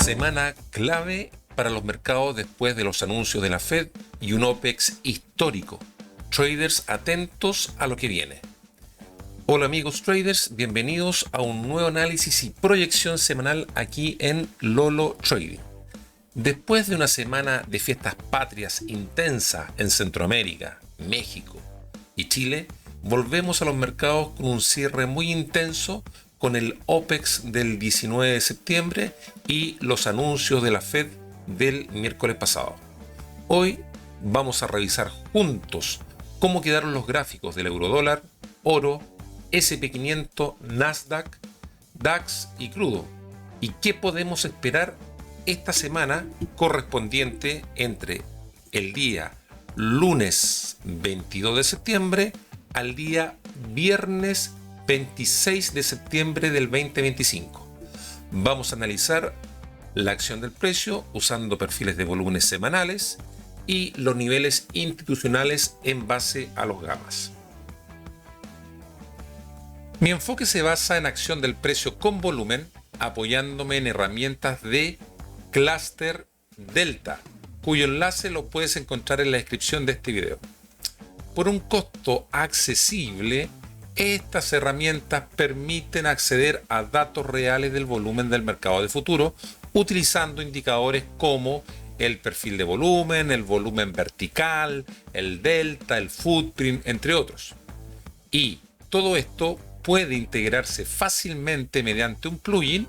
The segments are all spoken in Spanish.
Semana clave para los mercados después de los anuncios de la Fed y un OPEX histórico. Traders atentos a lo que viene. Hola amigos traders, bienvenidos a un nuevo análisis y proyección semanal aquí en Lolo Trading. Después de una semana de fiestas patrias intensa en Centroamérica, México y Chile, volvemos a los mercados con un cierre muy intenso con el OPEX del 19 de septiembre y los anuncios de la Fed del miércoles pasado. Hoy vamos a revisar juntos cómo quedaron los gráficos del eurodólar, oro, SP500, Nasdaq, DAX y crudo, y qué podemos esperar esta semana correspondiente entre el día lunes 22 de septiembre al día viernes 26 de septiembre del 2025. Vamos a analizar la acción del precio usando perfiles de volúmenes semanales y los niveles institucionales en base a los gamas. Mi enfoque se basa en acción del precio con volumen, apoyándome en herramientas de Cluster Delta, cuyo enlace lo puedes encontrar en la descripción de este video. Por un costo accesible, estas herramientas permiten acceder a datos reales del volumen del mercado de futuro utilizando indicadores como el perfil de volumen, el volumen vertical, el delta, el footprint, entre otros. Y todo esto puede integrarse fácilmente mediante un plugin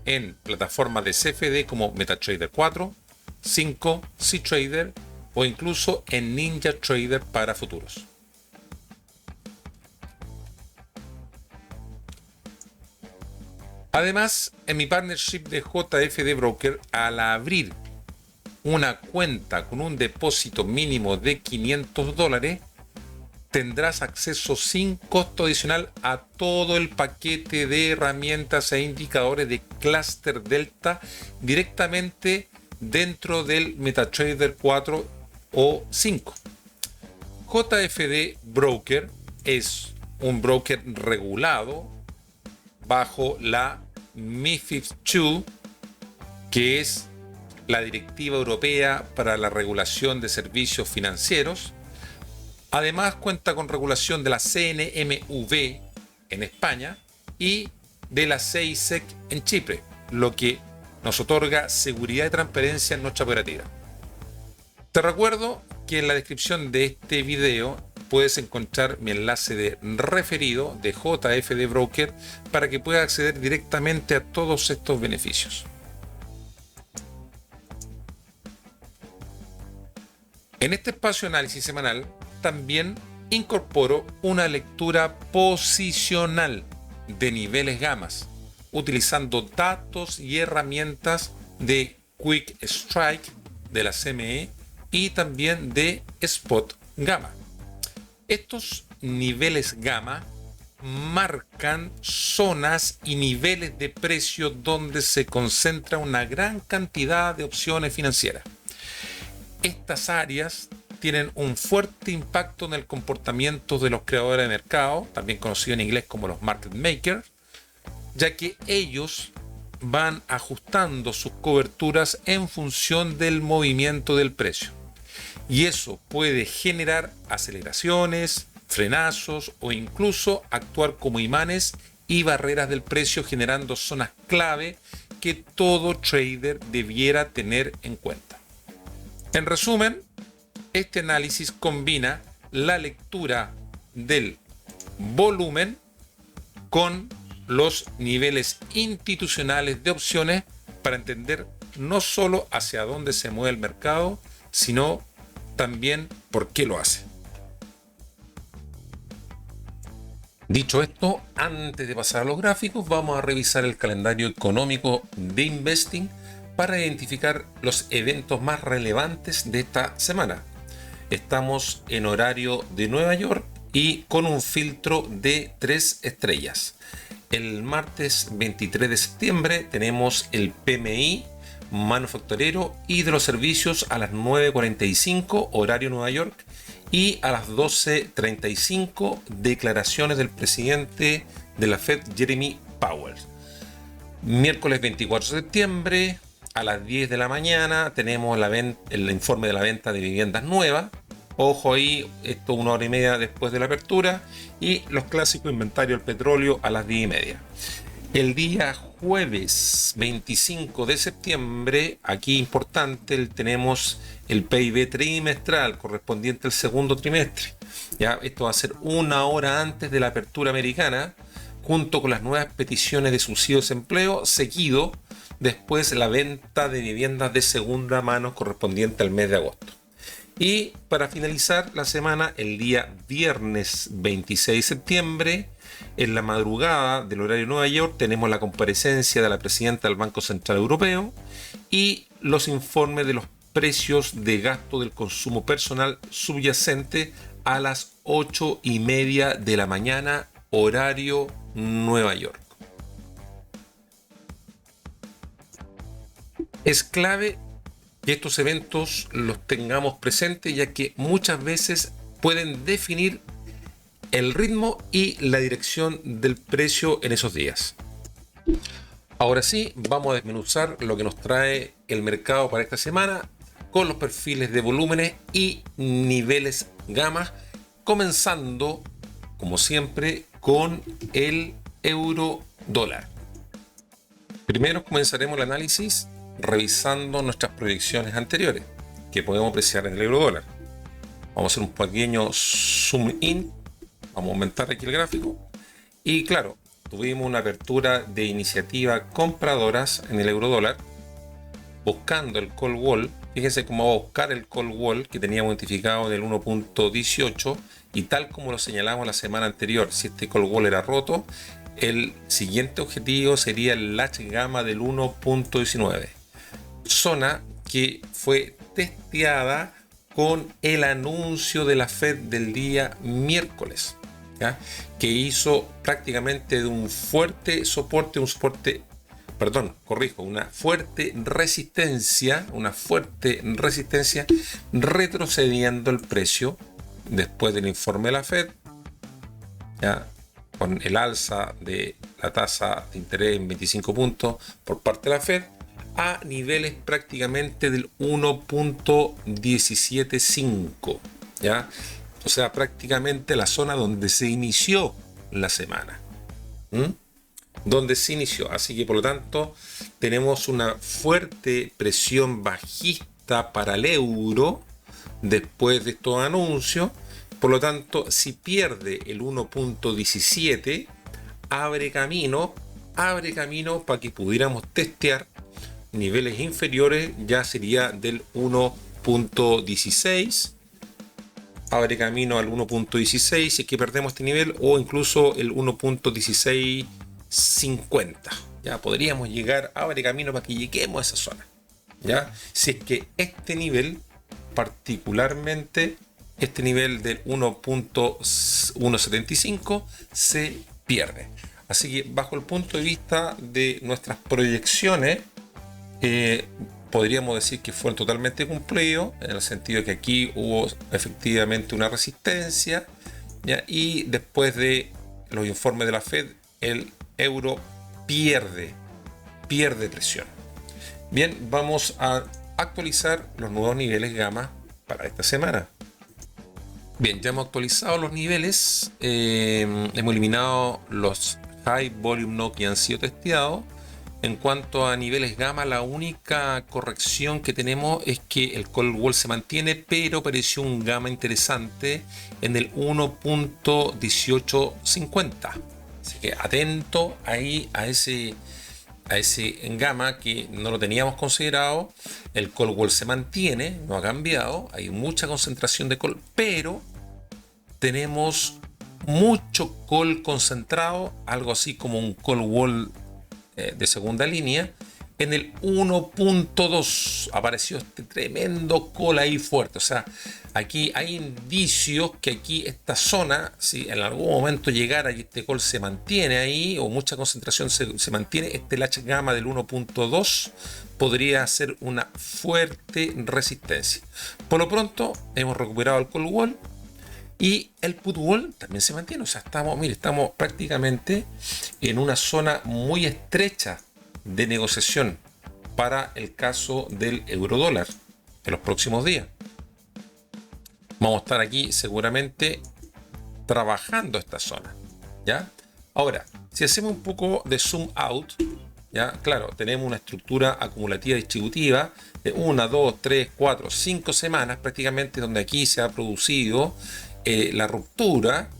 en plataformas de CFD como MetaTrader 4, 5, cTrader o incluso en NinjaTrader para futuros. Además, en mi partnership de JFD Broker, al abrir una cuenta con un depósito mínimo de $500, tendrás acceso sin costo adicional a todo el paquete de herramientas e indicadores de Cluster Delta directamente dentro del MetaTrader 4 o 5. JFD Broker es un broker regulado bajo la MiFID II, que es la Directiva Europea para la Regulación de Servicios Financieros. Además cuenta con regulación de la CNMV en España y de la CEISEC en Chipre, lo que nos otorga seguridad y transparencia en nuestra operativa. Te recuerdo que en la descripción de este video puedes encontrar mi enlace de referido de JFD Broker para que puedas acceder directamente a todos estos beneficios. En este espacio de análisis semanal también incorporo una lectura posicional de niveles gamas, utilizando datos y herramientas de Quick Strike de la CME y también de Spot Gamma. Estos niveles gamma marcan zonas y niveles de precio donde se concentra una gran cantidad de opciones financieras. Estas áreas tienen un fuerte impacto en el comportamiento de los creadores de mercado, también conocidos en inglés como los market makers, ya que ellos van ajustando sus coberturas en función del movimiento del precio. Y eso puede generar aceleraciones, frenazos o incluso actuar como imanes y barreras del precio, generando zonas clave que todo trader debiera tener en cuenta. En resumen, este análisis combina la lectura del volumen con los niveles institucionales de opciones para entender no solo hacia dónde se mueve el mercado, sino también por qué lo hace. Dicho esto, antes de pasar a los gráficos, vamos a revisar el calendario económico de Investing para identificar los eventos más relevantes de esta semana. Estamos en horario de Nueva York y con un filtro de 3 estrellas. El martes 23 de septiembre tenemos el PMI manufacturero y de los servicios a las 9:45 horario Nueva York y a las 12:35 declaraciones del presidente de la Fed, Jeremy Powell. Miércoles 24 de septiembre, a las 10 de la mañana tenemos el informe de la venta de viviendas nuevas. Ojo ahí, esto 1 hora y media después de la apertura. Y los clásicos inventarios del petróleo a las 10:30. El día jueves 25 de septiembre, aquí importante, tenemos el PIB trimestral correspondiente al segundo trimestre. ¿Ya? Esto va a ser 1 hora antes de la apertura americana, junto con las nuevas peticiones de subsidio de desempleo, seguido después la venta de viviendas de segunda mano correspondiente al mes de agosto. Y para finalizar la semana, el día viernes 26 de septiembre, en la madrugada del horario de Nueva York, tenemos la comparecencia de la presidenta del Banco Central Europeo y los informes de los precios de gasto del consumo personal subyacente a las 8:30 de la mañana, horario Nueva York. Es clave que estos eventos los tengamos presentes, ya que muchas veces pueden definir el ritmo y la dirección del precio en esos días. Ahora sí, vamos a desmenuzar lo que nos trae el mercado para esta semana con los perfiles de volúmenes y niveles gamma, comenzando, como siempre, con el euro dólar. Primero comenzaremos el análisis revisando nuestras proyecciones anteriores que podemos apreciar en el euro dólar. Vamos a hacer un pequeño zoom in, vamos a aumentar aquí el gráfico y claro, tuvimos una apertura de iniciativa compradoras en el euro dólar buscando el call wall. Fíjense cómo va a buscar el call wall que teníamos identificado del 1.18 y tal como lo señalamos la semana anterior, si este call wall era roto, el siguiente objetivo sería el latch gamma del 1.19, zona que fue testeada con el anuncio de la Fed del día miércoles, ¿ya? Que hizo prácticamente de un fuerte soporte, una fuerte resistencia, retrocediendo el precio después del informe de la Fed, ¿ya? Con el alza de la tasa de interés en 25 puntos por parte de la Fed a niveles prácticamente del 1.175, ¿ya? O sea, prácticamente la zona donde se inició la semana. Donde se inició. Así que por lo tanto tenemos una fuerte presión bajista para el euro después de estos anuncios. Por lo tanto, si pierde el 1.17, abre camino para que pudiéramos testear niveles inferiores, ya sería del 1.16, abre camino al 1.16 si es que perdemos este nivel, o incluso el 1.1650, ya podríamos llegar, abre camino para que lleguemos a esa zona, ya si es que este nivel, particularmente este nivel del 1.175 se pierde. Así que bajo el punto de vista de nuestras proyecciones, podríamos decir que fueron totalmente cumplidos, en el sentido de que aquí hubo efectivamente una resistencia, ¿ya? Y después de los informes de la Fed, el euro pierde presión. Bien, vamos a actualizar los nuevos niveles gamma para esta semana. Bien, ya hemos actualizado los niveles, hemos eliminado los high volume no que han sido testeados. En cuanto a niveles gamma, la única corrección que tenemos es que el call wall se mantiene, pero apareció un gamma interesante en el 1.1850. Así que atento ahí a ese gamma que no lo teníamos considerado. El call wall se mantiene, no ha cambiado, hay mucha concentración de call, pero tenemos mucho call concentrado, algo así como un call wall de segunda línea. En el 1.2 apareció este tremendo call ahí fuerte. O sea, aquí hay indicios que aquí esta zona, si en algún momento llegara y este call se mantiene ahí, o mucha concentración se mantiene, este latch gamma del 1.2 podría ser una fuerte resistencia. Por lo pronto hemos recuperado el call wall y el put wall también se mantiene. O sea, estamos prácticamente en una zona muy estrecha de negociación, para el caso del euro dólar en los próximos días. Vamos a estar aquí seguramente trabajando esta zona, ¿ya? Ahora, si hacemos un poco de zoom out, ¿ya? Claro, tenemos una estructura acumulativa distributiva de 1, 2, 3, 4, 5 semanas prácticamente, donde aquí se ha producido la ruptura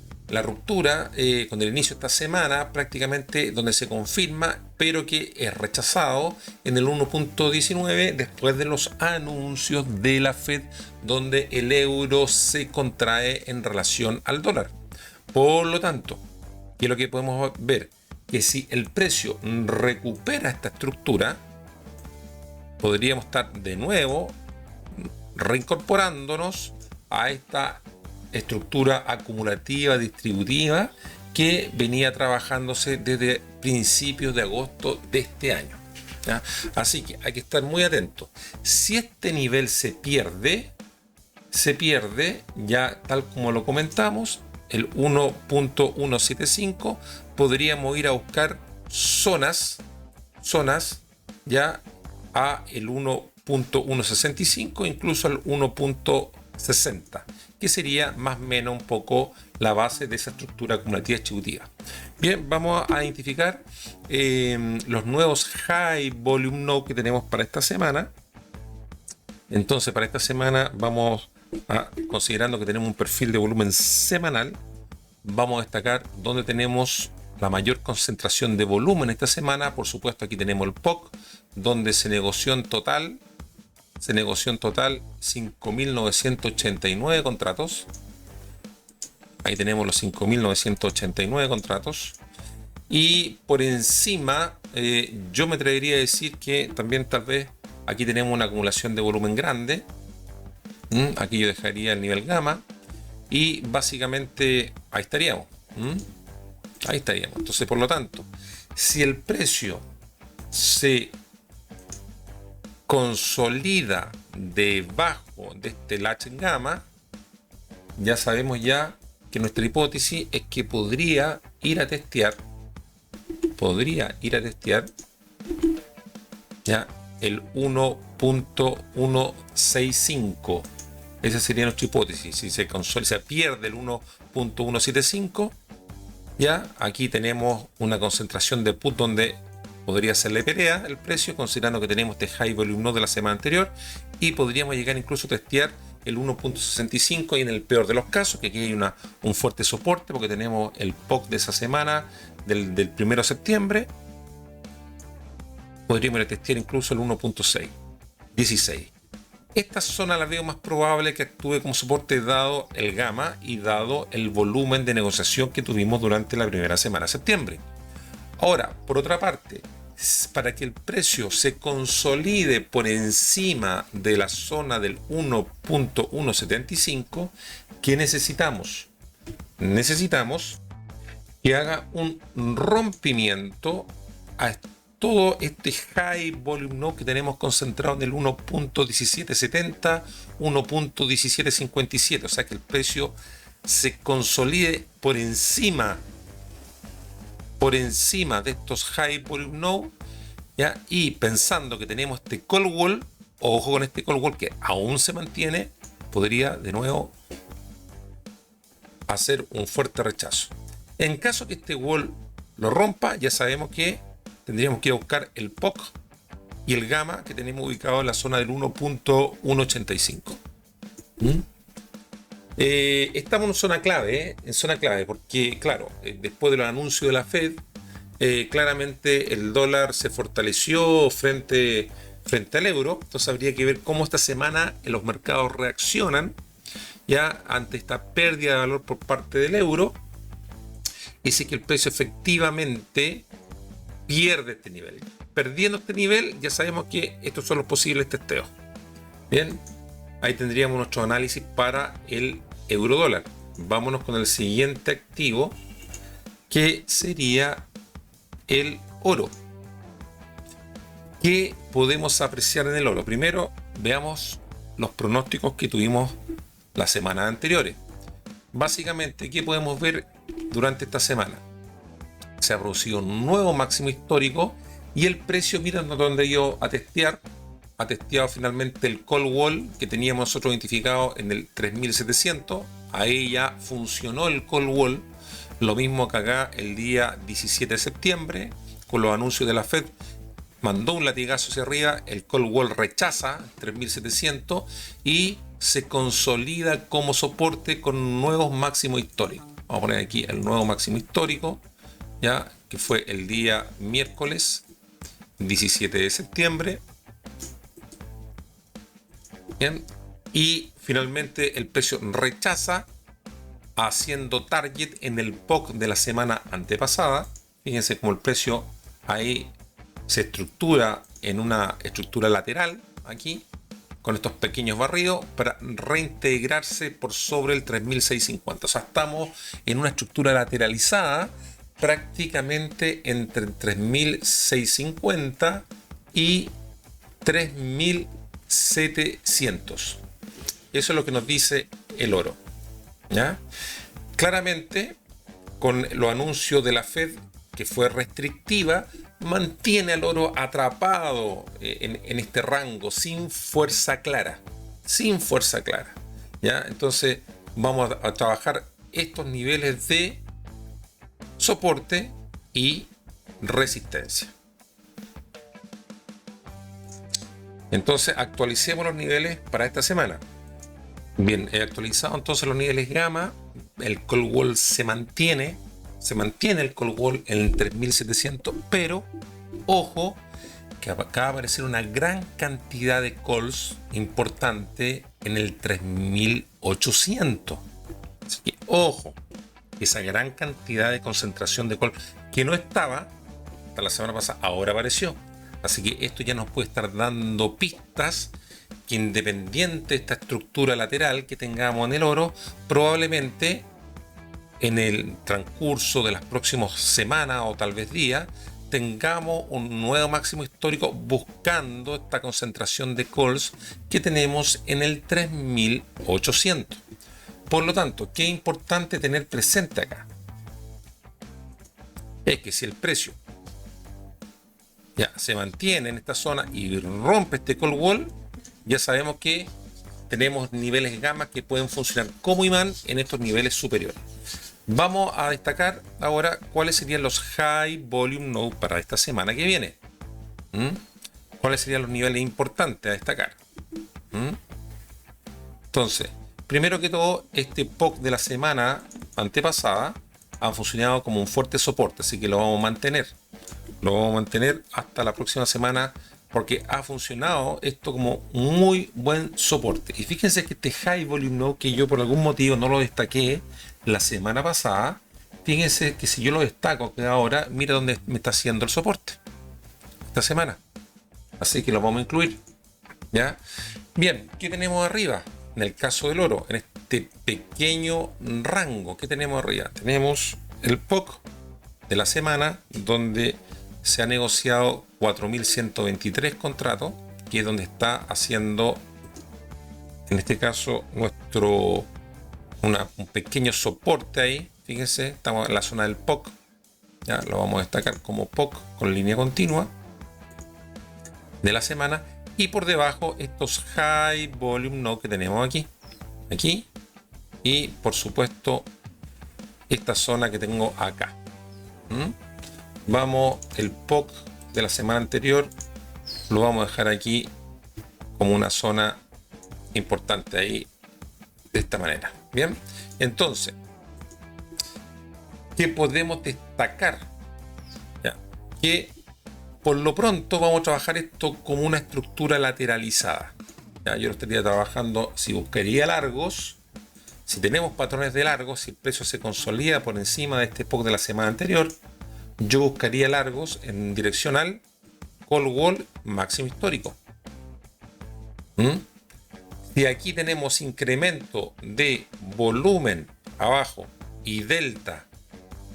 con el inicio de esta semana, prácticamente donde se confirma, pero que es rechazado en el 1.19 después de los anuncios de la Fed, donde el euro se contrae en relación al dólar. Por lo tanto, ¿qué es lo que podemos ver? Que si el precio recupera esta estructura, podríamos estar de nuevo reincorporándonos a esta estructura acumulativa distributiva que venía trabajándose desde principios de agosto de este año, ¿ya? Así que hay que estar muy atentos. Si este nivel se pierde ya tal como lo comentamos, el 1.175, podríamos ir a buscar zonas ya a el 1.165, incluso al 1.60, que sería más o menos un poco la base de esa estructura acumulativa distributiva. Bien, vamos a identificar los nuevos high volume node que tenemos para esta semana. Entonces, para esta semana vamos a, considerando que tenemos un perfil de volumen semanal, vamos a destacar donde tenemos la mayor concentración de volumen esta semana. Por supuesto, aquí tenemos el POC, donde se negoció en total 5.989 contratos. Ahí tenemos los 5.989 contratos. Y por encima, yo me atrevería a decir que también tal vez aquí tenemos una acumulación de volumen grande. Aquí yo dejaría el nivel gamma. Y básicamente ahí estaríamos. Ahí estaríamos. Entonces, por lo tanto, si el precio se consolida debajo de este latch en gamma, ya sabemos ya que nuestra hipótesis es que podría ir a testear ya el 1.165. Esa sería nuestra hipótesis. Si se consolida, se pierde el 1.175, ya aquí tenemos una concentración de put donde podría hacerle pelea el precio, considerando que tenemos este high volume node de la semana anterior, y podríamos llegar incluso a testear el 1.65, y en el peor de los casos, que aquí hay un fuerte soporte porque tenemos el POC de esa semana del 1 de septiembre, podríamos testear incluso el 1.16. Esta zona la veo más probable que actúe como soporte dado el gamma y dado el volumen de negociación que tuvimos durante la primera semana de septiembre. Ahora, por otra parte, para que el precio se consolide por encima de la zona del 1.175, ¿qué necesitamos? Necesitamos que haga un rompimiento a todo este high volume node que tenemos concentrado en el 1.1770, 1.1757, o sea que el precio se consolide por encima de estos high volume node, ¿ya? Y pensando que tenemos este call wall, ojo con este call wall que aún se mantiene, podría de nuevo hacer un fuerte rechazo. En caso que este wall lo rompa, ya sabemos que tendríamos que ir a buscar el POC y el gamma que tenemos ubicado en la zona del 1.185. Estamos en zona clave, porque claro, después de los anuncios de la Fed, claramente el dólar se fortaleció frente al euro. Entonces habría que ver cómo esta semana los mercados reaccionan ya ante esta pérdida de valor por parte del euro, y si que el precio efectivamente pierde este nivel. Perdiendo este nivel, ya sabemos que estos son los posibles testeos. Bien, ahí tendríamos nuestro análisis para el euro dólar. Vámonos con el siguiente activo, que sería el oro. ¿Qué podemos apreciar en el oro? Primero, veamos los pronósticos que tuvimos las semanas anteriores. Básicamente, ¿qué podemos ver durante esta semana? Se ha producido un nuevo máximo histórico Y el precio, mira donde yo a testear, ha testeado finalmente el call wall que teníamos nosotros identificado en el 3700. Ahí ya funcionó el call wall. Lo mismo que acá el día 17 de septiembre con los anuncios de la Fed. Mandó un latigazo hacia arriba, el call wall rechaza 3700 y se consolida como soporte con nuevos máximos históricos. Vamos a poner aquí el nuevo máximo histórico, ya que fue el día miércoles 17 de septiembre. Bien. Y finalmente el precio rechaza haciendo target en el POC de la semana antepasada. Fíjense cómo el precio ahí se estructura en una estructura lateral aquí con estos pequeños barridos para reintegrarse por sobre el 3650. O sea, estamos en una estructura lateralizada prácticamente entre 3650 y 3700. Eso es lo que nos dice el oro, ¿ya? Claramente, con los anuncios de la Fed, que fue restrictiva, mantiene al oro atrapado en este rango sin fuerza clara. Sin fuerza clara, ¿ya? Entonces, vamos a trabajar estos niveles de soporte y resistencia. Entonces, actualicemos los niveles para esta semana. Bien, he actualizado entonces los niveles gamma. El call wall se mantiene el call wall en el 3700, pero ojo que acaba de aparecer una gran cantidad de calls importante en el 3800. Así que ojo, esa gran cantidad de concentración de calls que no estaba hasta la semana pasada, ahora apareció. Así que esto ya nos puede estar dando pistas que, independiente de esta estructura lateral que tengamos en el oro, probablemente en el transcurso de las próximas semanas o tal vez días tengamos un nuevo máximo histórico buscando esta concentración de calls que tenemos en el 3800. Por lo tanto, ¿qué es importante tener presente acá? Es que si el precio ya se mantiene en esta zona y rompe este call wall, ya sabemos que tenemos niveles gamma que pueden funcionar como imán en estos niveles superiores. Vamos a destacar ahora cuáles serían los high volume node para esta semana que viene. ¿Cuáles serían los niveles importantes a destacar? Entonces, primero que todo, este POC de la semana antepasada ha funcionado como un fuerte soporte, así que lo vamos a mantener. Lo vamos a mantener hasta la próxima semana porque ha funcionado esto como muy buen soporte. Y fíjense que este high volume node, que yo por algún motivo no lo destaqué la semana pasada, fíjense que si yo lo destaco que ahora, mira dónde me está haciendo el soporte esta semana. Así que lo vamos a incluir, ¿ya? Bien, ¿qué tenemos arriba? En el caso del oro, en este pequeño rango, ¿qué tenemos arriba? Tenemos el POC de la semana, donde se ha negociado 4.123 contratos, que es donde está haciendo, en este caso, un pequeño soporte ahí. Fíjense, estamos en la zona del POC. Ya lo vamos a destacar como POC con línea continua de la semana. Y por debajo, estos high volume node que tenemos aquí. Y por supuesto, esta zona que tengo acá. Vamos, el POC de la semana anterior lo vamos a dejar aquí como una zona importante ahí, de esta manera. Bien, entonces, ¿qué podemos destacar? Ya, que por lo pronto vamos a trabajar esto como una estructura lateralizada. Ya, yo lo estaría trabajando, si buscaría largos, si tenemos patrones de largos, si el precio se consolida por encima de este POC de la semana anterior, yo buscaría largos en direccional call wall máximo histórico. Si aquí tenemos incremento de volumen abajo y delta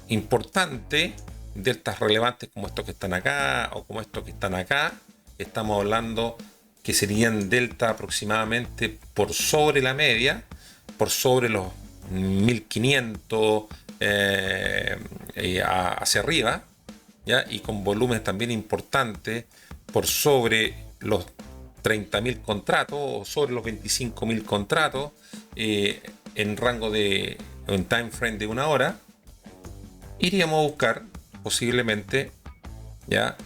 importante, deltas relevantes como estos que están acá o como estos que están acá, estamos hablando que serían delta aproximadamente por sobre la media, por sobre los 1500 hacia arriba, ¿ya? Y con volúmenes también importantes por sobre los 30.000 contratos o sobre los 25.000 contratos en rango de en time frame de una hora, iríamos a buscar posiblemente ya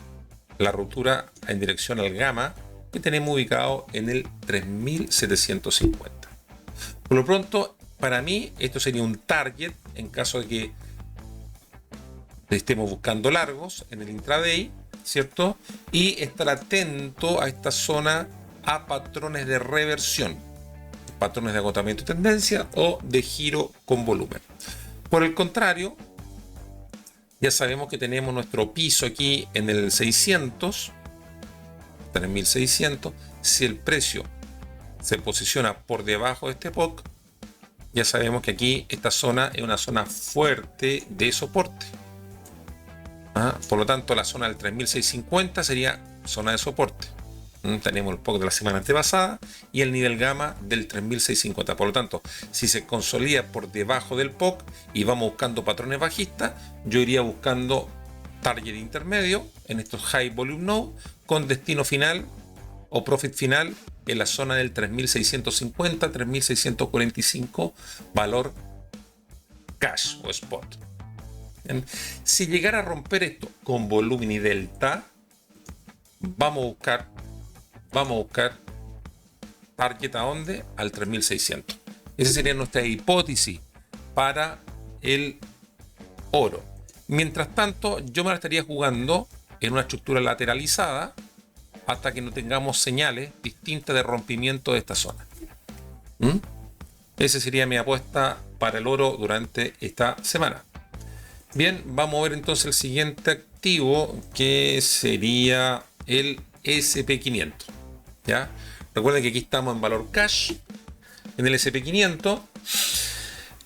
la ruptura en dirección al gamma que tenemos ubicado en el 3750. Por lo pronto, para mí, esto sería un target en caso de que estemos buscando largos en el intraday, ¿cierto? Y estar atento a esta zona a patrones de reversión, patrones de agotamiento de tendencia o de giro con volumen. Por el contrario, ya sabemos que tenemos nuestro piso aquí en el 600, 3600. Si el precio se posiciona por debajo de este POC, ya sabemos que aquí esta zona es una zona fuerte de soporte. Por lo tanto, la zona del 3650 sería zona de soporte. Tenemos el POC de la semana antepasada y el nivel gamma del 3650. Por lo tanto, si se consolida por debajo del POC y vamos buscando patrones bajistas, yo iría buscando target intermedio en estos high volume node con destino final o profit final en la zona del 3650, 3645, valor cash o spot. Si llegara a romper esto con volumen y delta, vamos a buscar target a dónde, al 3600. Esa sería nuestra hipótesis para el oro. Mientras tanto, yo me la estaría jugando en una estructura lateralizada hasta que no tengamos señales distintas de rompimiento de esta zona. Esa sería mi apuesta para el oro durante esta semana. Bien, vamos a ver entonces el siguiente activo, que sería el SP500. ¿Ya? Recuerden que aquí estamos en valor cash. En el SP500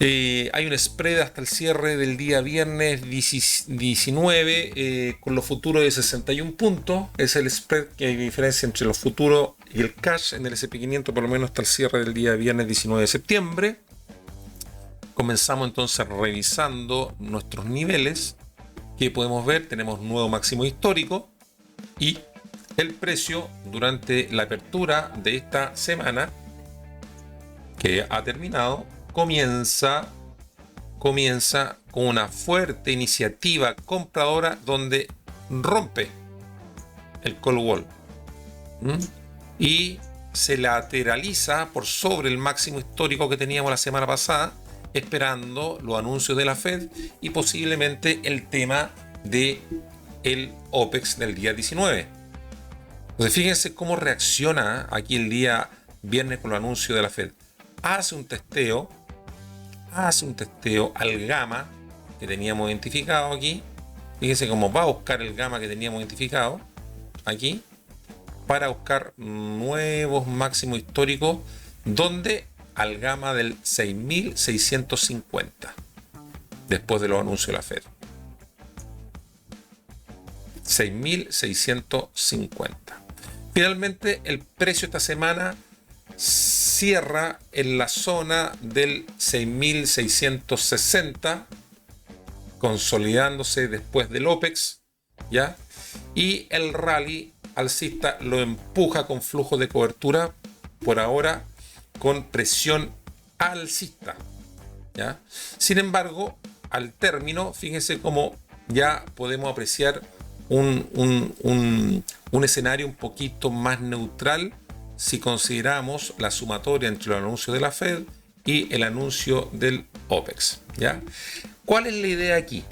hay un spread hasta el cierre del día viernes 19 con los futuros de 61 puntos. Es el spread que hay diferencia entre los futuros y el cash en el SP500, por lo menos hasta el cierre del día viernes 19 de septiembre. Comenzamos entonces revisando nuestros niveles. Que podemos ver, tenemos nuevo máximo histórico y el precio durante la apertura de esta semana que ha terminado comienza con una fuerte iniciativa compradora donde rompe el call wall y se lateraliza por sobre el máximo histórico que teníamos la semana pasada, esperando los anuncios de la Fed y posiblemente el tema de el OPEX del día 19. Entonces fíjense cómo reacciona aquí el día viernes con los anuncios de la Fed. Hace un testeo al gamma que teníamos identificado aquí. Fíjense cómo va a buscar el gamma que teníamos identificado aquí para buscar nuevos máximos históricos, donde al gamma del 6650 después de los anuncios de la Fed. 6650. Finalmente, el precio esta semana cierra en la zona del 6660, consolidándose después del OPEX, ¿ya? Y el rally alcista lo empuja con flujo de cobertura, por ahora con presión alcista, ¿ya? Sin embargo, al término, fíjense cómo ya podemos apreciar un escenario un poquito más neutral si consideramos la sumatoria entre el anuncio de la Fed y el anuncio del OPEX, ¿ya? ¿Cuál es la idea aquí?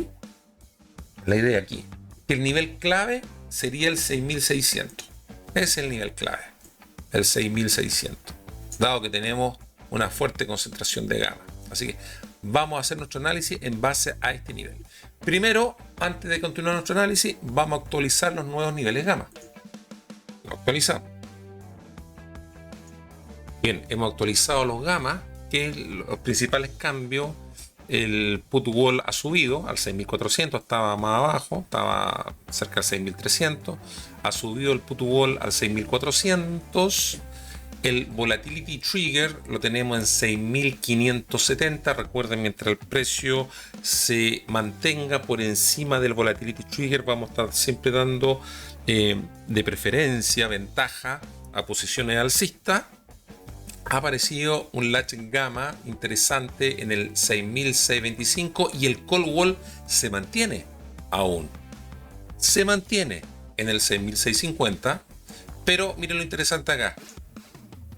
La idea aquí, que el nivel clave sería el 6600. Es el nivel clave, el 6600, dado que tenemos una fuerte concentración de gamma. Así que vamos a hacer nuestro análisis en base a este nivel. Primero, antes de continuar nuestro análisis, vamos a actualizar los nuevos niveles gamma. Lo actualizamos. Bien, hemos actualizado los gamma, que es los principales cambios. El put wall ha subido al 6400, estaba más abajo, estaba cerca del 6300. Ha subido el put wall al 6400 El Volatility Trigger lo tenemos en 6.570. Recuerden, mientras el precio se mantenga por encima del Volatility Trigger, vamos a estar siempre dando de preferencia, ventaja a posiciones alcistas. Ha aparecido un latch gamma interesante en el 6.625 y el call wall se mantiene aún. Se mantiene en el 6.650, pero miren lo interesante acá.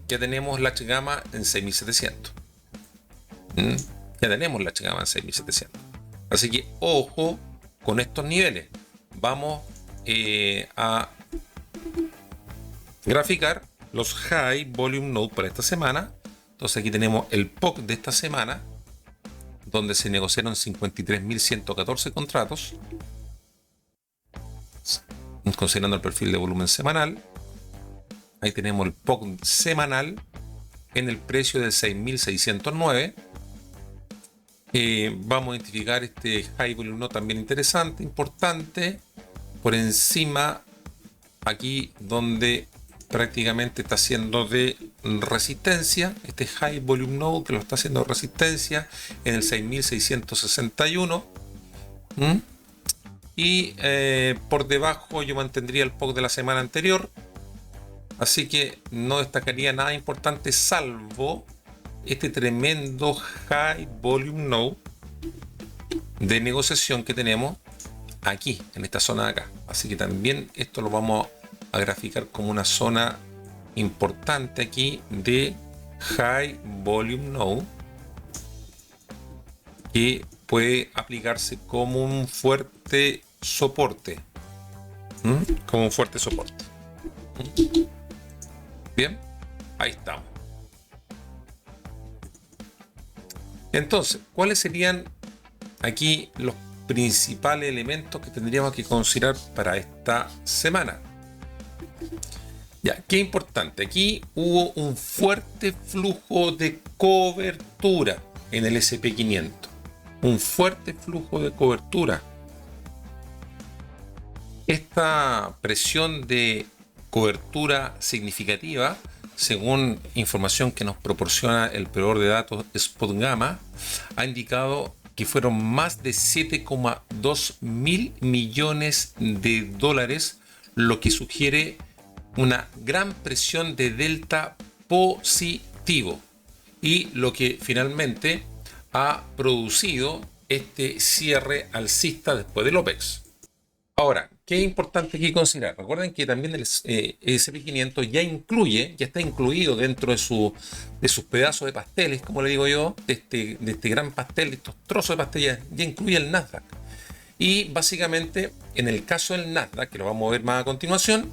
Ya tenemos latch gamma en 6.700. Ya tenemos latch gamma en 6.700. Así que ojo con estos niveles. Vamos a graficar los High Volume Node para esta semana. Entonces aquí tenemos el POC de esta semana, donde se negociaron 53.114 contratos, considerando el perfil de volumen semanal. Ahí tenemos el POC semanal en el precio de 6.609. Vamos a identificar este High Volume Node también interesante, importante, por encima aquí donde prácticamente está haciendo de resistencia, este High Volume Node que lo está haciendo de resistencia en el 6.661. Y por debajo yo mantendría el POC de la semana anterior, así que no destacaría nada importante salvo este tremendo High Volume Node de negociación que tenemos aquí, en esta zona de acá. Así que también esto lo vamos a graficar como una zona importante aquí de High Volume Node, que puede aplicarse como un fuerte soporte. Como un fuerte soporte. Bien, ahí estamos. Entonces, ¿cuáles serían aquí los principales elementos que tendríamos que considerar para esta semana? Ya, qué importante. Aquí hubo un fuerte flujo de cobertura en el SP500. Un fuerte flujo de cobertura. Esta presión de cobertura significativa, según información que nos proporciona el proveedor de datos SpotGamma, ha indicado que fueron más de 7,2 mil millones de dólares, lo que sugiere una gran presión de delta positivo y lo que finalmente ha producido este cierre alcista después del OPEX. Ahora, ¿qué es importante aquí considerar? Recuerden que también el SP500 ya está incluido dentro de sus pedazos de pasteles, como le digo yo, de este gran pastel, de estos trozos de pastel, ya incluye el Nasdaq. Y básicamente, en el caso del Nasdaq, que lo vamos a ver más a continuación,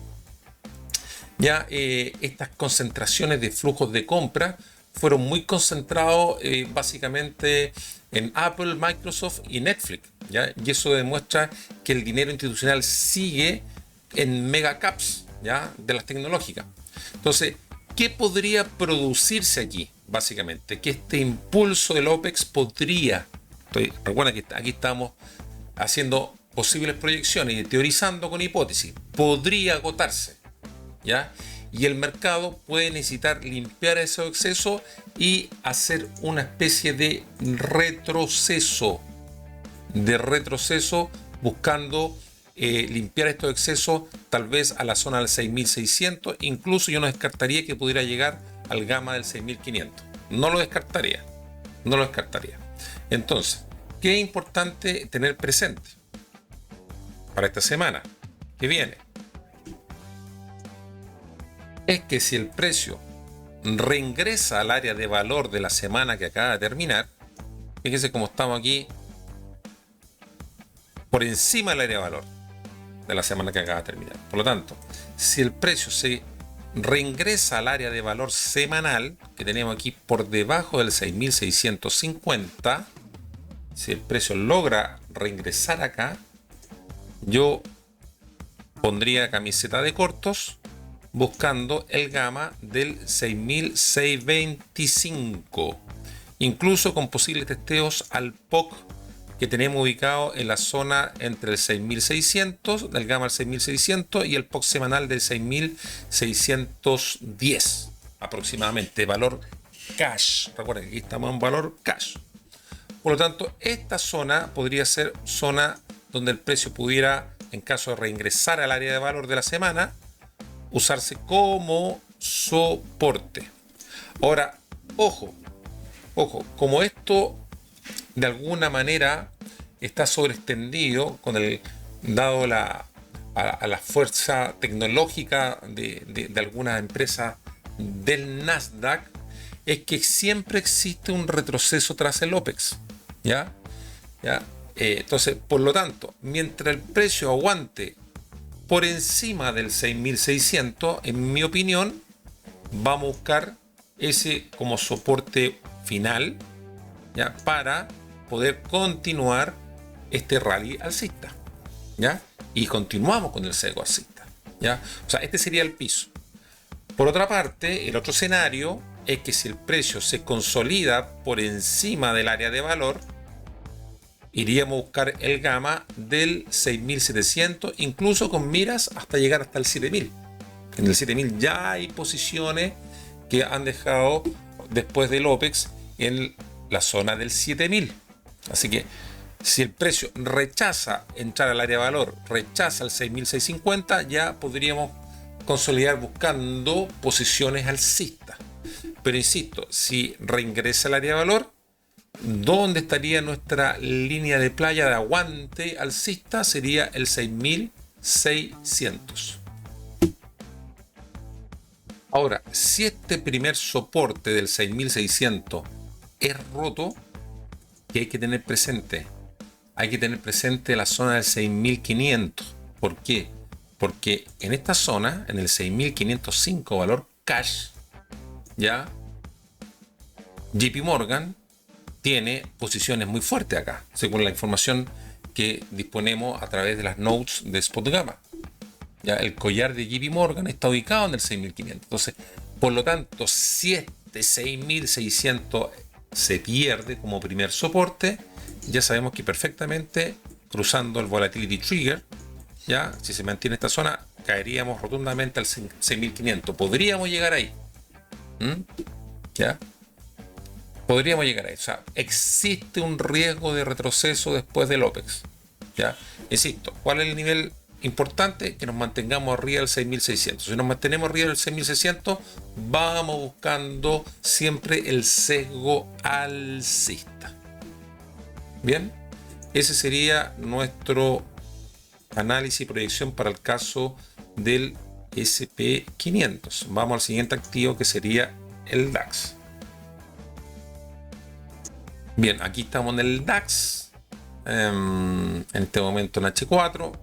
ya estas concentraciones de flujos de compra fueron muy concentrados básicamente en Apple, Microsoft y Netflix, ¿ya? Y eso demuestra que el dinero institucional sigue en megacaps, ¿ya?, de las tecnológicas. Entonces, ¿qué podría producirse aquí? Básicamente, que este impulso del OPEX podría, recuerda que aquí estamos haciendo posibles proyecciones y teorizando con hipótesis, podría agotarse, ¿ya? Y el mercado puede necesitar limpiar esos excesos y hacer una especie de retroceso, buscando limpiar estos excesos tal vez a la zona del 6.600. Incluso yo no descartaría que pudiera llegar al gamma del 6.500. No lo descartaría. Entonces, ¿qué es importante tener presente para esta semana que viene? Es que si el precio reingresa al área de valor de la semana que acaba de terminar, fíjese cómo estamos aquí por encima del área de valor de la semana que acaba de terminar. Por lo tanto, si el precio se reingresa al área de valor semanal que tenemos aquí por debajo del 6.650, si el precio logra reingresar acá, yo pondría camiseta de cortos buscando el gamma del 6.625, incluso con posibles testeos al POC que tenemos ubicado en la zona entre el 6.600, del gamma del 6.600 y el POC semanal del 6.610. aproximadamente, valor cash. Recuerden que aquí estamos en valor cash. Por lo tanto, esta zona podría ser zona donde el precio pudiera, en caso de reingresar al área de valor de la semana, usarse como soporte. Ahora, ojo, como esto de alguna manera está sobreextendido dado a la fuerza tecnológica de algunas empresas del Nasdaq, es que siempre existe un retroceso tras el OPEX. ¿Ya? Entonces, por lo tanto, mientras el precio aguante por encima del 6.600, en mi opinión, vamos a buscar ese como soporte final, ¿ya? Para poder continuar este rally alcista, ¿ya? Y continuamos con el sesgo alcista, ¿ya? O sea, este sería el piso. Por otra parte, el otro escenario es que si el precio se consolida por encima del área de valor, iríamos a buscar el gamma del 6.700, incluso con miras hasta llegar hasta el 7.000. En el 7.000 ya hay posiciones que han dejado después del OPEX en la zona del 7.000. Así que si el precio rechaza entrar al área de valor, rechaza el 6.650, ya podríamos consolidar buscando posiciones alcistas. Pero insisto, si reingresa al área de valor, ¿dónde estaría nuestra línea de playa de aguante alcista? Sería el 6.600. Ahora, si este primer soporte del 6.600 es roto, ¿qué hay que tener presente? Hay que tener presente la zona del 6.500. ¿Por qué? Porque en esta zona, en el 6.505 valor cash, ya JP Morgan tiene posiciones muy fuertes acá, según la información que disponemos a través de las notes de Spot Gamma. Ya, el collar de JP Morgan está ubicado en el 6.500. Entonces, por lo tanto, si este 6.600 se pierde como primer soporte, ya sabemos que perfectamente, cruzando el Volatility Trigger, ya, si se mantiene esta zona, caeríamos rotundamente al 6.500. Podríamos llegar ahí. ¿Ya? Podríamos llegar ahí. O sea, existe un riesgo de retroceso después del OPEX. ¿Ya? Insisto, ¿cuál es el nivel importante? Que nos mantengamos arriba del 6.600. Si nos mantenemos arriba del 6.600, vamos buscando siempre el sesgo alcista. Bien, ese sería nuestro análisis y proyección para el caso del SP500. Vamos al siguiente activo, que sería el DAX. Bien, aquí estamos en el DAX, en este momento en H4,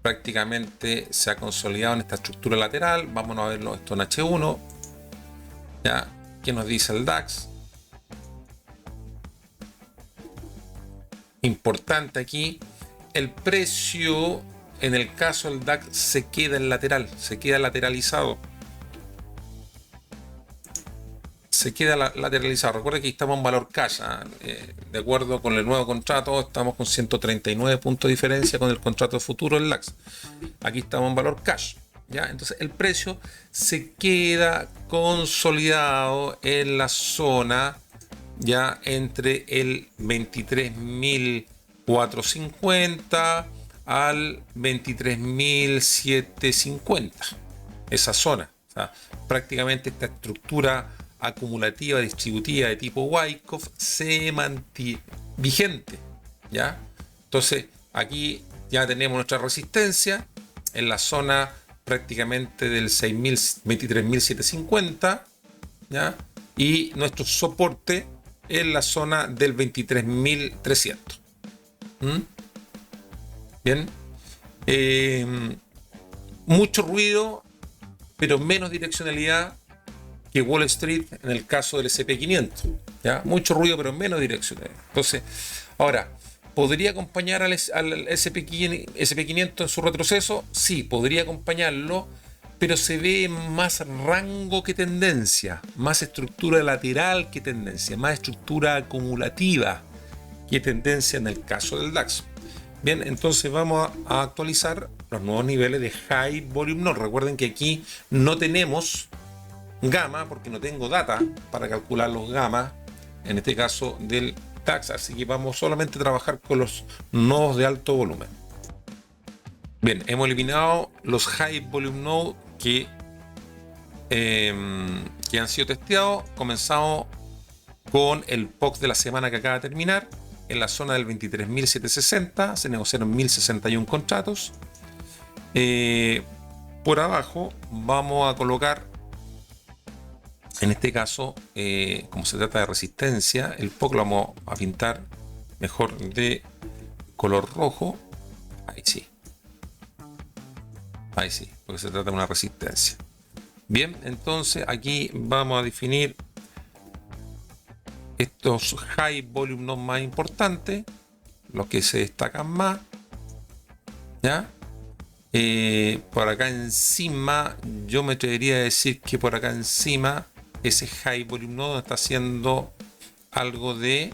prácticamente se ha consolidado en esta estructura lateral. Vámonos a verlo esto en H1. ¿Ya? ¿Qué nos dice el DAX? Importante aquí, el precio en el caso del DAX se queda en lateral, se queda lateralizado. Se queda lateralizado. Recuerden que estamos en valor cash. De acuerdo con el nuevo contrato, estamos con 139 puntos de diferencia con el contrato futuro del DAX. Aquí estamos en valor cash. ¿Ya? Entonces el precio se queda consolidado en la zona, ya entre el 23.450 al 23.750. Esa zona. O sea, prácticamente esta estructura acumulativa distributiva de tipo Wyckoff se mantiene vigente, ¿ya? Entonces aquí ya tenemos nuestra resistencia en la zona prácticamente del 23.750, ¿ya? Y nuestro soporte en la zona del 23.300. Bien, mucho ruido, pero menos direccionalidad que Wall Street en el caso del SP500. ¿Ya? Mucho ruido, pero menos direccionalidad. Entonces, ahora, ¿podría acompañar al SP500 en su retroceso? Sí, podría acompañarlo, pero se ve más rango que tendencia, más estructura lateral que tendencia, más estructura acumulativa que tendencia en el caso del DAX. Bien, entonces vamos a actualizar los nuevos niveles de High Volume Node. Recuerden que aquí no tenemos gamma, porque no tengo data para calcular los gamma, en este caso del DAX, así que vamos solamente a trabajar con los nodos de alto volumen. Bien, hemos eliminado los High Volume Nodes que han sido testeados. Comenzamos con el POC de la semana que acaba de terminar. En la zona del 23.760 se negociaron 1.061 contratos. Por abajo vamos a colocar, en este caso, como se trata de resistencia, el POC lo vamos a pintar mejor de color rojo. Ahí sí. Ahí sí, porque se trata de una resistencia. Bien, entonces aquí vamos a definir estos high volume nodes más importantes, los que se destacan más. ¿Ya? Por acá encima, yo me atrevería a decir que por acá encima, ese high volume node está haciendo algo de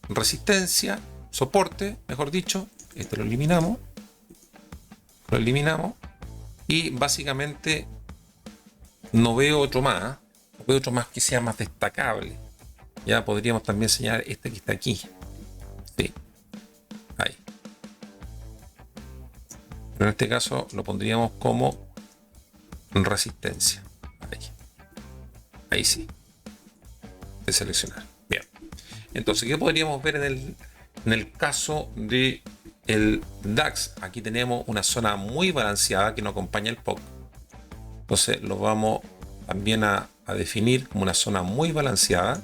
resistencia, soporte, mejor dicho. Este lo eliminamos. Lo eliminamos. Y básicamente no veo otro más. No veo otro más que sea más destacable. Ya podríamos también señalar este que está aquí. Sí. Ahí. Pero en este caso lo pondríamos como resistencia. Ahí. Ahí sí. De seleccionar. Bien. Entonces, ¿qué podríamos ver en el caso de el DAX? Aquí tenemos una zona muy balanceada que nos acompaña el POC. Entonces lo vamos también a definir como una zona muy balanceada.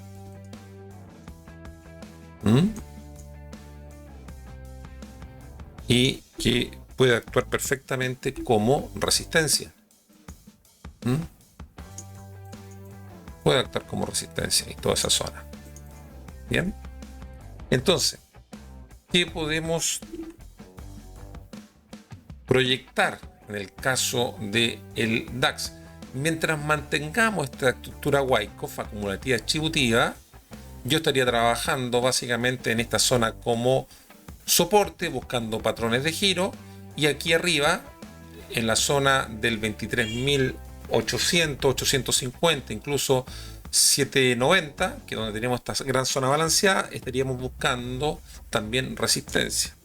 Y que puede actuar perfectamente como resistencia. Puede actuar como resistencia y toda esa zona. Bien. Entonces, ¿qué podemos proyectar en el caso del DAX? Mientras mantengamos esta estructura Wyckoff acumulativa distributiva, yo estaría trabajando básicamente en esta zona como soporte, buscando patrones de giro, y aquí arriba, en la zona del 23.800, 850, incluso 790, que es donde tenemos esta gran zona balanceada, estaríamos buscando también resistencia.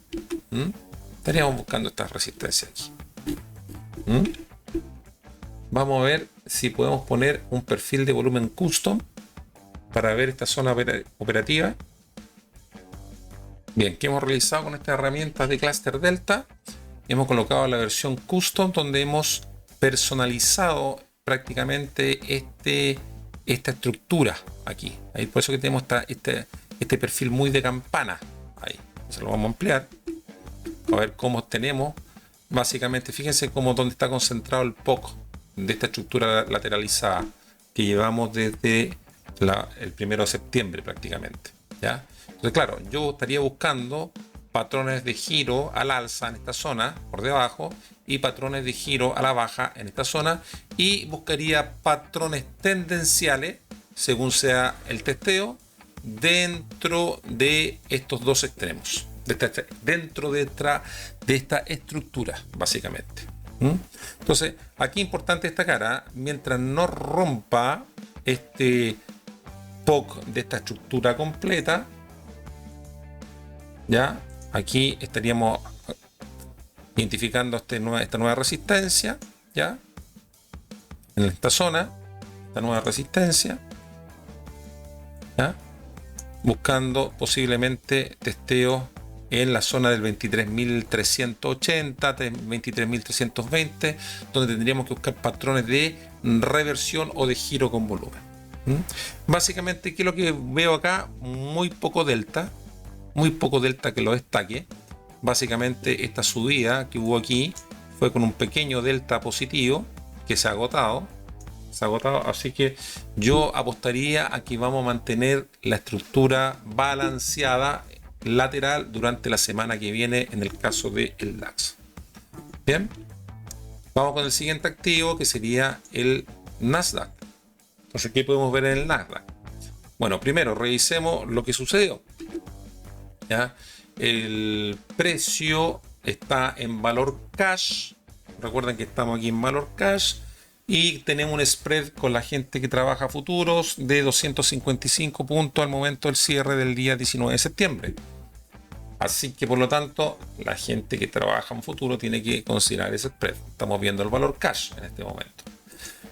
Estaríamos buscando esta resistencia aquí. Vamos a ver si podemos poner un perfil de volumen custom para ver esta zona operativa. Bien, ¿qué hemos realizado con estas herramientas de Cluster Delta? Hemos colocado la versión custom, donde hemos personalizado prácticamente esta estructura aquí. Ahí, por eso que tenemos este perfil muy de campana. Ahí, se lo vamos a ampliar. A ver cómo tenemos. Básicamente, fíjense cómo donde está concentrado el POC de esta estructura lateralizada que llevamos desde el 1 de septiembre prácticamente. ¿Ya? Entonces, claro, yo estaría buscando patrones de giro al alza en esta zona por debajo y patrones de giro a la baja en esta zona, y buscaría patrones tendenciales según sea el testeo dentro de estos dos extremos, dentro de esta estructura básicamente. Entonces aquí es importante destacar, mientras no rompa este POC de esta estructura completa, ya aquí estaríamos identificando esta nueva resistencia, ya en esta zona, esta nueva resistencia, ya buscando posiblemente testeos en la zona del 23.380, 23.320, donde tendríamos que buscar patrones de reversión o de giro con volumen. Básicamente, ¿qué es lo que veo acá? Muy poco delta que lo destaque. Básicamente, esta subida que hubo aquí fue con un pequeño delta positivo que se ha agotado. Así que yo apostaría a que vamos a mantener la estructura balanceada lateral durante la semana que viene en el caso del DAX. Bien, vamos con el siguiente activo, que sería el Nasdaq. Entonces, ¿qué podemos ver en el Nasdaq? Bueno, primero revisemos lo que sucedió. ¿Ya? El precio está en valor cash. Recuerden que estamos aquí en valor cash. y tenemos un spread con la gente que trabaja futuros de 255 puntos al momento del cierre del día 19 de septiembre. Así que por lo tanto, la gente que trabaja en futuro tiene que considerar ese spread. Estamos viendo el valor cash en este momento.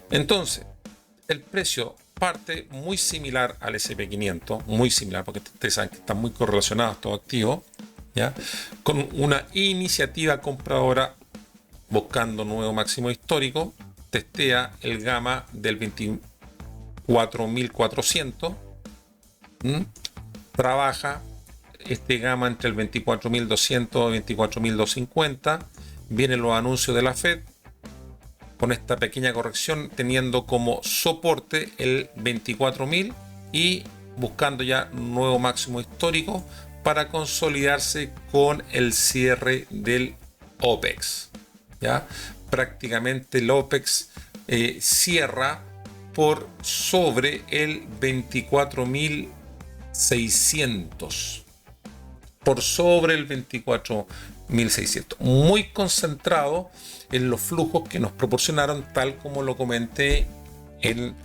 Entonces, el precio parte muy similar al S&P 500, muy similar, porque ustedes saben que están muy correlacionados estos activos, ¿ya? Con una iniciativa compradora buscando nuevo máximo histórico. Testea el gamma del 24.400, trabaja este gamma entre el 24.200 y 24.250. Vienen los anuncios de la Fed con esta pequeña corrección, teniendo como soporte el 24.000 y buscando ya nuevo máximo histórico para consolidarse con el cierre del OPEX, ¿ya? Prácticamente el OPEX cierra por sobre el 24.600, por sobre el 24.600, muy concentrado en los flujos que nos proporcionaron, tal como lo comenté en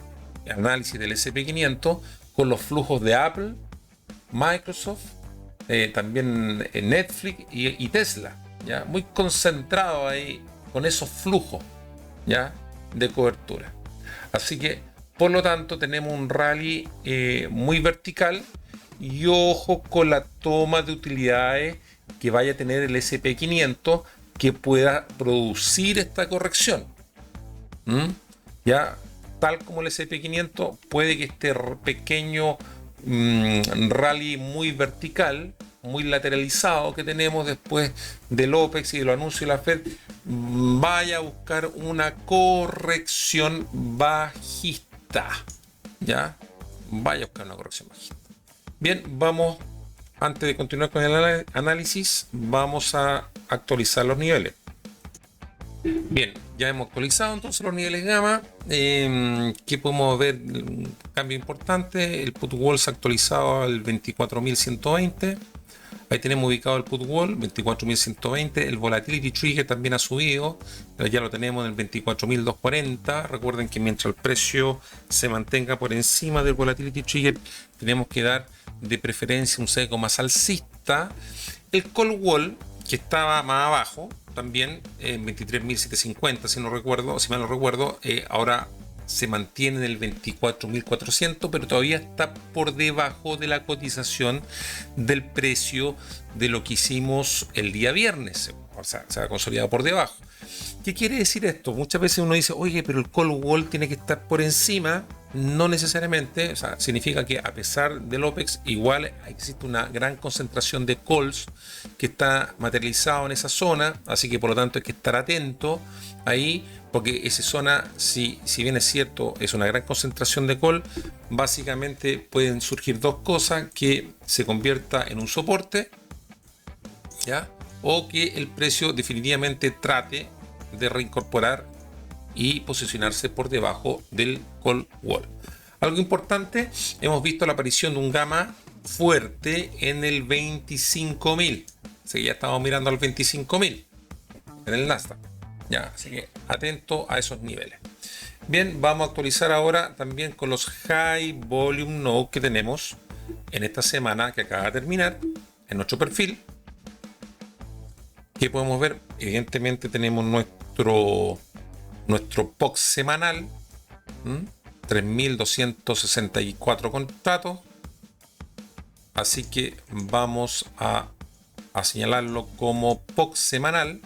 el análisis del S&P 500, con los flujos de Apple, Microsoft, también Netflix y Tesla, ¿ya? Muy concentrado ahí con esos flujos, ¿ya?, de cobertura. Así que, por lo tanto, tenemos un rally muy vertical, y ojo con la toma de utilidades que vaya a tener el S&P 500 que pueda producir esta corrección. Ya, tal como el S&P 500, puede que este pequeño rally muy vertical, muy lateralizado que tenemos después del OPEX y de los anuncios de la Fed, vaya a buscar una corrección bajista, ¿ya? Vaya a buscar una corrección bajista. Bien, vamos, antes de continuar con el análisis, vamos a actualizar los niveles. Bien, ya hemos actualizado entonces los niveles gamma. ¿Qué podemos ver? Un cambio importante. El put wall se ha actualizado al 24.120. Ahí tenemos ubicado el put wall, 24.120. El volatility trigger también ha subido. Ya lo tenemos en el 24.240. Recuerden que mientras el precio se mantenga por encima del volatility trigger, tenemos que dar de preferencia un sesgo más alcista. El call wall, que estaba más abajo, también en 23.750, si mal no recuerdo, ahora se mantiene en el 24.400, pero todavía está por debajo de la cotización del precio de lo que hicimos el día viernes. O sea, se ha consolidado por debajo. ¿Qué quiere decir esto? Muchas veces uno dice, oye, pero el call wall tiene que estar por encima. No necesariamente, o sea, significa que a pesar del OPEX, igual existe una gran concentración de calls que está materializado en esa zona, así que por lo tanto hay que estar atento ahí, porque esa zona, si bien es cierto, es una gran concentración de call, básicamente pueden surgir dos cosas: que se convierta en un soporte, ¿ya?, o que el precio definitivamente trate de reincorporar y posicionarse por debajo del call wall. Algo importante, hemos visto la aparición de un gamma fuerte en el 25.000. Así que ya estamos mirando al 25.000 en el Nasdaq. Ya, así que atento a esos niveles. Bien, vamos a actualizar ahora también con los High Volume Node que tenemos en esta semana que acaba de terminar en nuestro perfil. ¿Qué podemos ver? Evidentemente tenemos nuestro POX semanal, 3.264 contratos, así que vamos a señalarlo como POX semanal.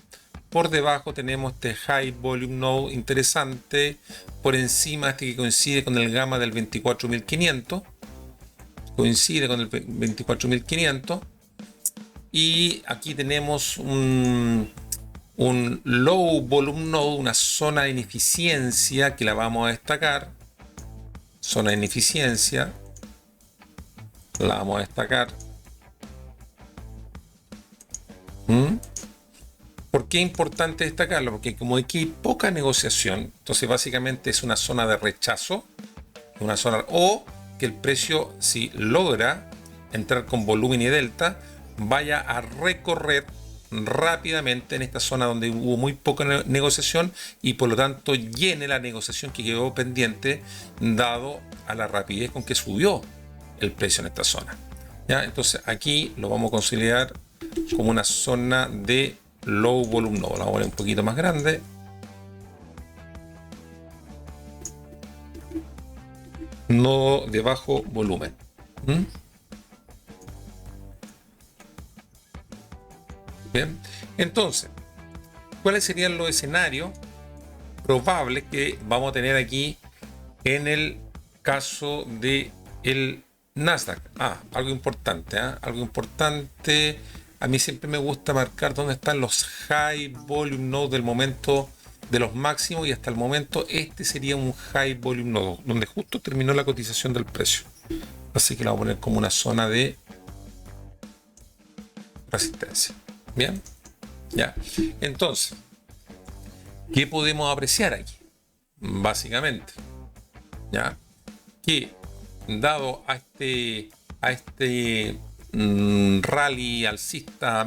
Por debajo tenemos este High Volume Node interesante, por encima este que coincide con el gamma del 24.500, coincide con el 24.500, y aquí tenemos un Low Volume Node, una zona de ineficiencia que la vamos a destacar. Zona de ineficiencia, la vamos a destacar. ¿Por qué es importante destacarlo? Porque como aquí hay poca negociación, entonces básicamente es una zona de rechazo, una zona, o que el precio, si logra entrar con volumen y delta, vaya a recorrer rápidamente en esta zona donde hubo muy poca negociación y por lo tanto llene la negociación que quedó pendiente dado a la rapidez con que subió el precio en esta zona. ¿Ya? Entonces aquí lo vamos a considerar como una zona de low volume node. La vamos a poner un poquito más grande. Nodo de bajo volumen. Bien, entonces, ¿cuáles serían los escenarios probables que vamos a tener aquí en el caso de el Nasdaq? Algo importante, algo importante. A mí siempre me gusta marcar dónde están los high volume nodes del momento de los máximos, y hasta el momento este sería un high volume node donde justo terminó la cotización del precio. Así que lo voy a poner como una zona de resistencia. Bien, ya. Entonces, ¿qué podemos apreciar aquí? Básicamente, ya, que dado a este rally alcista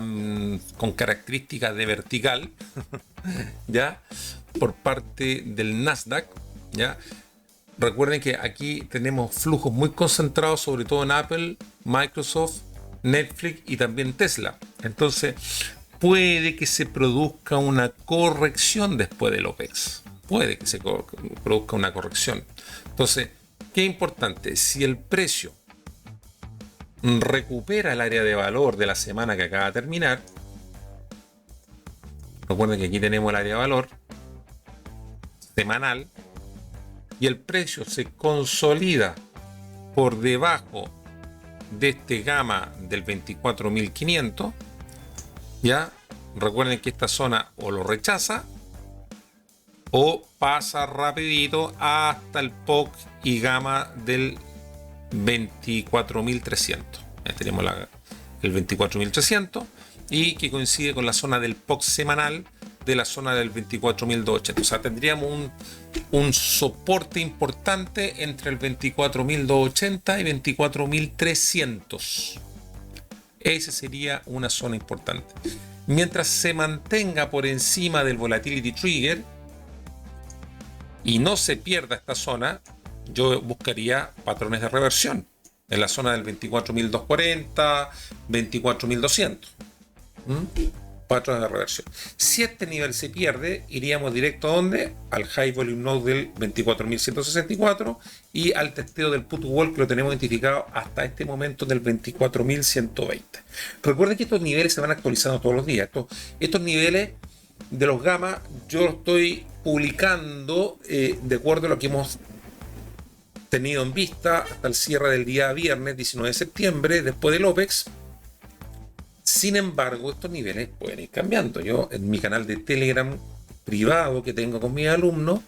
con características de vertical, ya, por parte del Nasdaq, ya. Recuerden que aquí tenemos flujos muy concentrados, sobre todo en Apple, Microsoft, Netflix y también Tesla. Entonces, puede que se produzca una corrección después del OPEX. Puede que se produzca una corrección. Entonces, ¿qué importante? Si el precio recupera el área de valor de la semana que acaba de terminar, recuerden que aquí tenemos el área de valor semanal, y el precio se consolida por debajo de este gamma del 24.500, ya, recuerden que esta zona o lo rechaza o pasa rapidito hasta el POC y gamma del 24.300. Ya tenemos el 24.300 y que coincide con la zona del POC semanal de la zona del 24.280. O sea, tendríamos un soporte importante entre el 24.280 y 24.300. Esa sería una zona importante. Mientras se mantenga por encima del volatility trigger y no se pierda esta zona, yo buscaría patrones de reversión en la zona del 24.240, 24.200. Patrones de reversión. Si este nivel se pierde, iríamos directo a ¿dónde? Al high volume node del 24.164 y al testeo del put wall que lo tenemos identificado hasta este momento del 24.120. Recuerden que estos niveles se van actualizando todos los días. Estos niveles de los gamma yo los estoy publicando de acuerdo a lo que hemos tenido en vista hasta el cierre del día viernes 19 de septiembre después del OPEX. Sin embargo, estos niveles pueden ir cambiando. Yo en mi canal de Telegram privado que tengo con mis alumnos,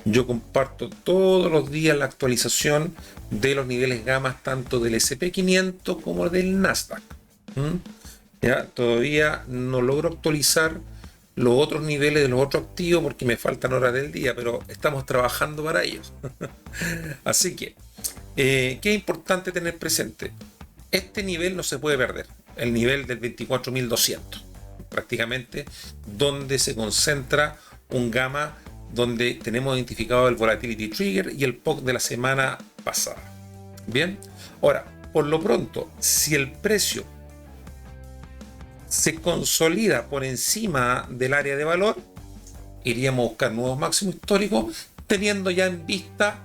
yo comparto todos los días la actualización de los niveles gamma tanto del SP500 como del Nasdaq. ¿Ya? Todavía no logro actualizar los otros niveles de los otros activos porque me faltan horas del día, pero estamos trabajando para ellos. Así que, ¿qué es importante tener presente? Este nivel no se puede perder. El nivel del 24.200, prácticamente donde se concentra un gamma donde tenemos identificado el volatility trigger y el POC de la semana pasada. Bien, ahora, por lo pronto, si el precio se consolida por encima del área de valor, iríamos a buscar nuevos máximos históricos, teniendo ya en vista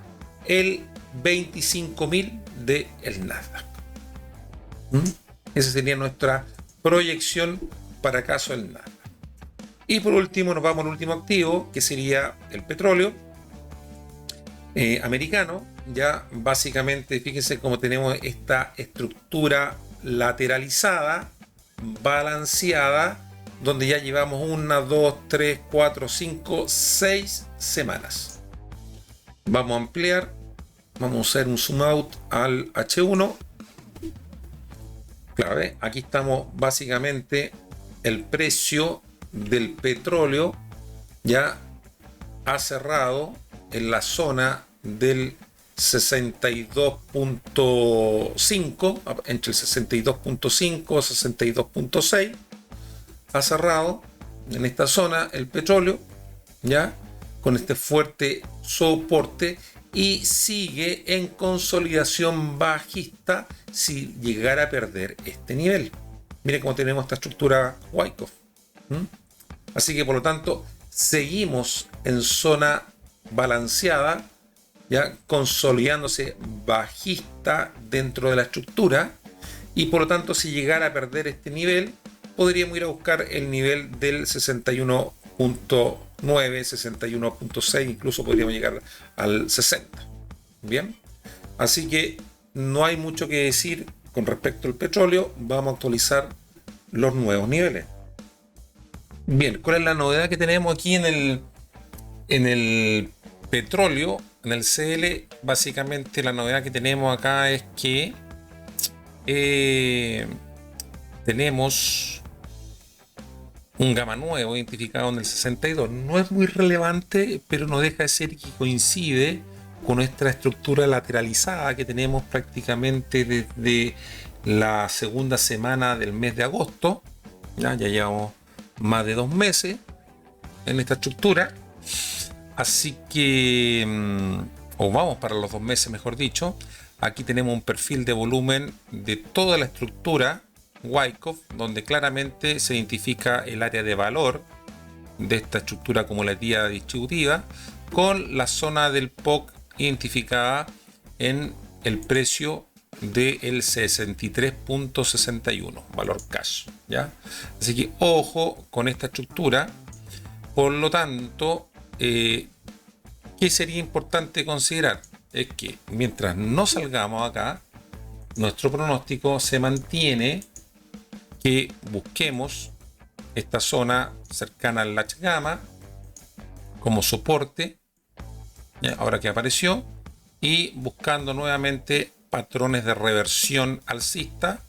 el 25.000 del Nasdaq. Esa sería nuestra proyección para caso del Nasdaq. Y por último nos vamos al último activo, que sería el petróleo americano. Ya básicamente, fíjense cómo tenemos esta estructura lateralizada, balanceada, donde ya llevamos 1, 2, 3, 4, 5, 6 semanas. Vamos a ampliar, vamos a hacer un zoom out al H1. Claro, aquí estamos básicamente el precio del petróleo ya ha cerrado en la zona del 62.5, entre el 62.5 y 62.6, ha cerrado en esta zona el petróleo, ¿ya? Con este fuerte soporte y sigue en consolidación bajista si llegara a perder este nivel. Miren cómo tenemos esta estructura Wyckoff. Así que por lo tanto seguimos en zona balanceada, ya consolidándose bajista dentro de la estructura, y por lo tanto si llegara a perder este nivel podríamos ir a buscar el nivel del 61.9, 61.6, incluso podríamos llegar al 60. Bien, así que no hay mucho que decir con respecto al petróleo. Vamos a actualizar los nuevos niveles. Bien, ¿cuál es la novedad que tenemos aquí en el petróleo? En el CL, básicamente la novedad que tenemos acá es que tenemos un gamma nuevo identificado en el 62. No es muy relevante, pero no deja de ser que coincide con nuestra estructura lateralizada que tenemos prácticamente desde la segunda semana del mes de agosto. Ya llevamos más de 2 meses en esta estructura, así que o vamos para los 2 meses, mejor dicho. Aquí tenemos un perfil de volumen de toda la estructura Wyckoff, donde claramente se identifica el área de valor de esta estructura acumulativa distributiva con la zona del POC identificada en el precio del 63.61 valor cash, ¿ya? Así que ojo con esta estructura. Por lo tanto, ¿qué sería importante considerar? Es que mientras no salgamos acá, nuestro pronóstico se mantiene que busquemos esta zona cercana al latch gamma como soporte, ¿ya? Ahora que apareció, y buscando nuevamente patrones de reversión alcista,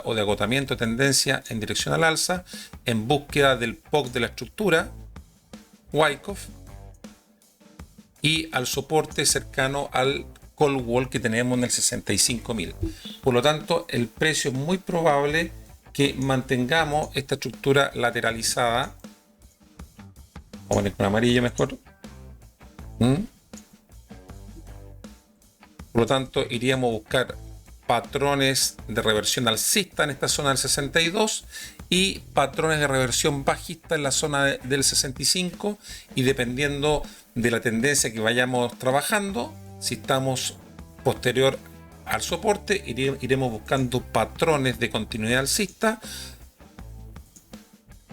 o de agotamiento de tendencia en dirección al alza, en búsqueda del POC de la estructura Wyckoff y al soporte cercano al call wall que tenemos en el 65.000. Por lo tanto, el precio es muy probable que mantengamos esta estructura lateralizada. Vamos a poner con amarillo mejor. Por lo tanto, iríamos a buscar patrones de reversión alcista en esta zona del 62 y patrones de reversión bajista en la zona del 65, y dependiendo de la tendencia que vayamos trabajando, si estamos posterior al soporte, iremos buscando patrones de continuidad alcista,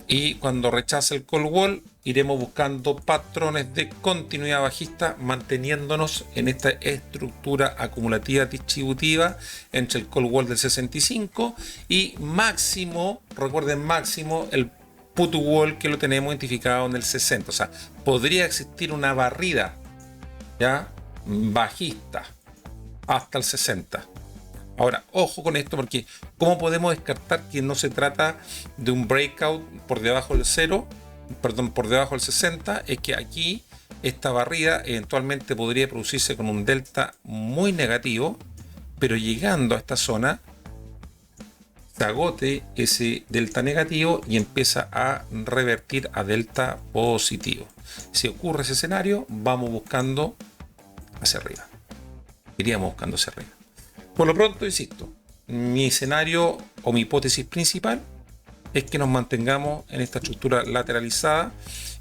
y cuando rechace el call wall iremos buscando patrones de continuidad bajista, manteniéndonos en esta estructura acumulativa distributiva entre el call wall del 65 y máximo, recuerden, máximo el put wall que lo tenemos identificado en el 60. O sea, podría existir una barrida, ¿ya?, bajista hasta el 60. Ahora, ojo con esto, porque ¿cómo podemos descartar que no se trata de un breakout por debajo del 60? Es que aquí esta barrida eventualmente podría producirse con un delta muy negativo, pero llegando a esta zona se agote ese delta negativo y empieza a revertir a delta positivo. Si ocurre ese escenario, vamos buscando hacia arriba. Iríamos buscando hacia arriba. Por lo pronto, insisto, mi escenario o mi hipótesis principal es que nos mantengamos en esta estructura lateralizada,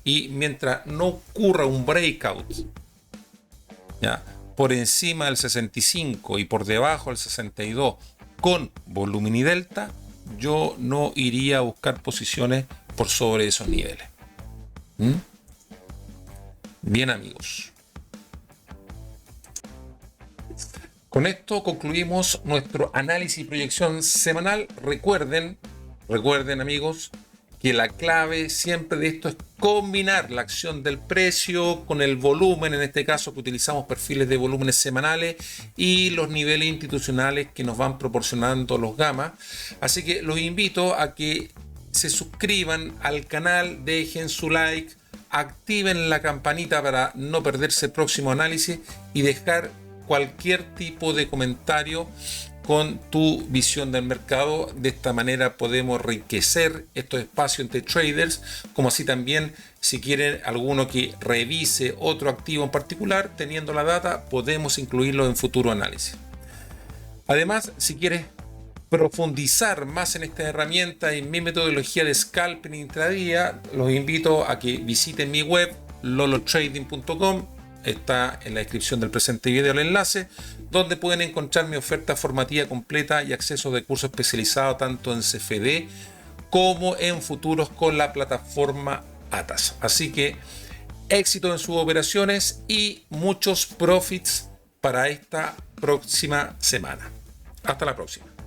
y mientras no ocurra un breakout, ¿ya?, por encima del 65 y por debajo del 62 con volumen y delta, yo no iría a buscar posiciones por sobre esos niveles. Bien, amigos. Con esto concluimos nuestro análisis y proyección semanal. Recuerden, amigos, que la clave siempre de esto es combinar la acción del precio con el volumen, en este caso que utilizamos perfiles de volúmenes semanales y los niveles institucionales que nos van proporcionando los gamma. Así que los invito a que se suscriban al canal, dejen su like, activen la campanita para no perderse el próximo análisis y dejar cualquier tipo de comentario con tu visión del mercado. De esta manera podemos enriquecer estos espacios entre traders, como así también si quieren alguno que revise otro activo en particular, teniendo la data, podemos incluirlo en futuro análisis. Además, si quieres profundizar más en esta herramienta y en mi metodología de scalping intradía, los invito a que visiten mi web lolotrading.com. Está en la descripción del presente video el enlace, donde pueden encontrar mi oferta formativa completa y acceso de curso especializado tanto en CFD como en futuros con la plataforma Atas. Así que éxito en sus operaciones y muchos profits para esta próxima semana. Hasta la próxima.